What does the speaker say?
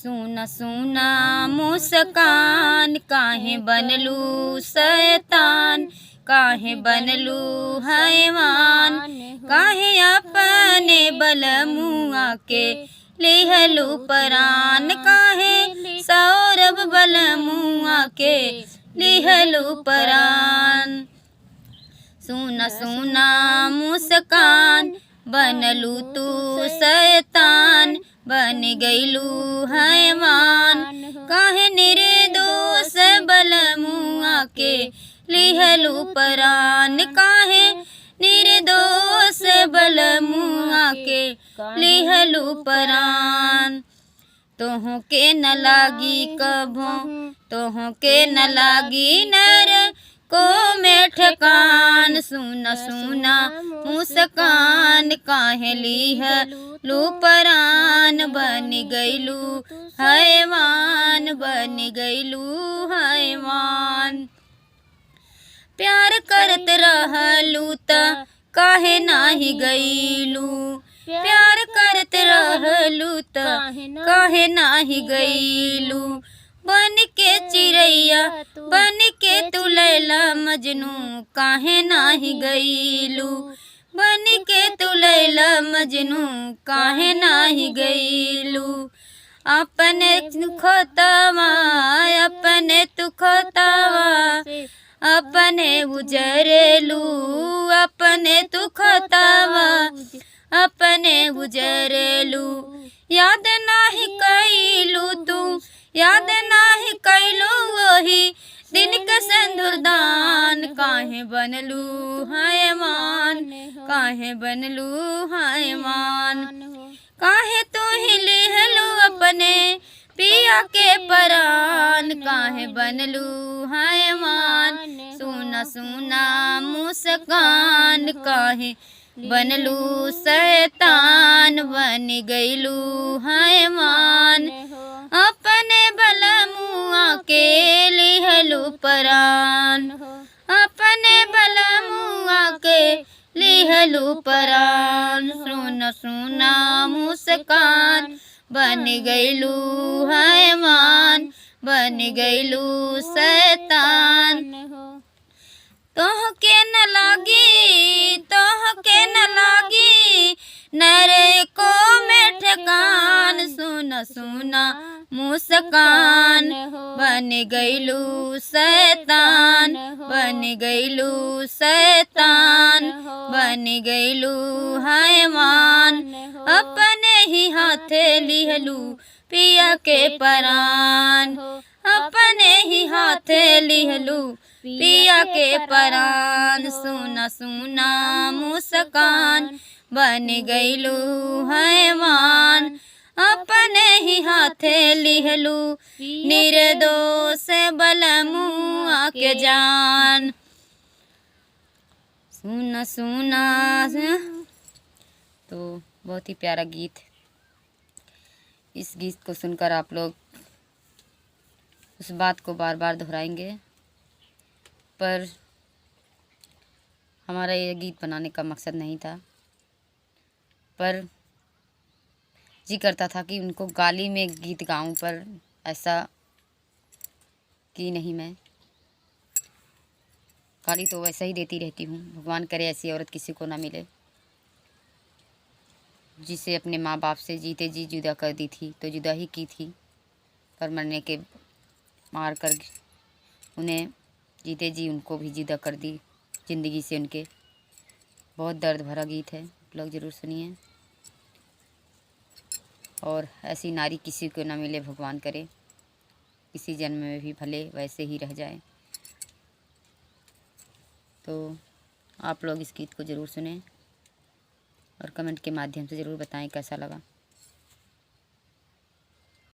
सुना सुना मुस्कान काहे बनलू शैतान, काहे बनलू हैवान, काहे अपने बलमुआ के लिहलू परान, काहे सौरभ बलमुआ के लिहलू परान। सुना सुना मुस्कान बनलू तू शैतान, बन गईलू हैवान, काहे निर्दोष बलमुआ के लिहलू परान, काहे निर्दोष बलमुआ के लिहलू परान। तोहों के न लागी कभों, तोहों के न लागी नर को में ठकान, सुना सुना मुस्कान काहे लिहलू परान, बन गईलू हैवान, बन गईलू हैवान। प्यार करत रहलू त काहे नाही गईलू, प्यार करत रहलू त काहे नाही गईलू, बन के चिड़ैया बन के तू लैला मजनू काहे नाही गईलू, बन के तू लैला मजनू काहे नाही गईलू। अपने तू खोतावा, अपने तू खोतावा, अपने उजरेलू, अपने तू खोतावा, अपने उजरेलू। याद नाही कैलू तू, याद नाही कैलू वही दिन के सिंदूरदान, काहे बनलू हैवान, काहे बनलू हैवान, काहे तू ही लिहलू अपने पिया के परान, काहे बनलू हैवान। सुना सुना मुस्कान काहे बनलू शैतान, बन गईलू हैवान, अपने बलमुआ के लिहलू परान, अपने बलमुआ के लिहलू परान। सुना सुना मुस्कान बन गईलू हैवान, बन गईलू शैतान। तोह के न लागी, तोह के न लागी नरे को में ठकान, सुना सुना मुस्कान बन गईलू शैतान, बन गईलू शैतान, बन गईलू हैवान, अपने ही हाथे लिहलू पिया के परान, अपने ही हाथे लिहलू पिया के परान। सुना सुना मुस्कान बन गईलू हैवान, अपने ही हाथे लिहलू निर्दोष बलमुआ के जान। सुना सुना तो बहुत ही प्यारा गीत। इस गीत को सुनकर आप लोग उस बात को बार बार दोहराएंगे, पर हमारा ये गीत बनाने का मकसद नहीं था, पर जी करता था कि उनको गाली में गीत गाऊं, पर ऐसा की नहीं। मैं गाली तो वैसे ही देती रहती हूँ, भगवान करे ऐसी औरत किसी को ना मिले जिसे अपने माँ बाप से जीते जी जुदा कर दी थी, तो जुदा ही की थी, पर मरने के मार कर उन्हें जीते जी उनको भी जुदा कर दी ज़िंदगी से उनके। बहुत दर्द भरा गीत है, आप लोग ज़रूर सुनिए। और ऐसी नारी किसी को ना मिले, भगवान करे इसी जन्म में भी भले वैसे ही रह जाए। तो आप लोग इस गीत को ज़रूर सुनें और कमेंट के माध्यम से ज़रूर बताएं कैसा लगा।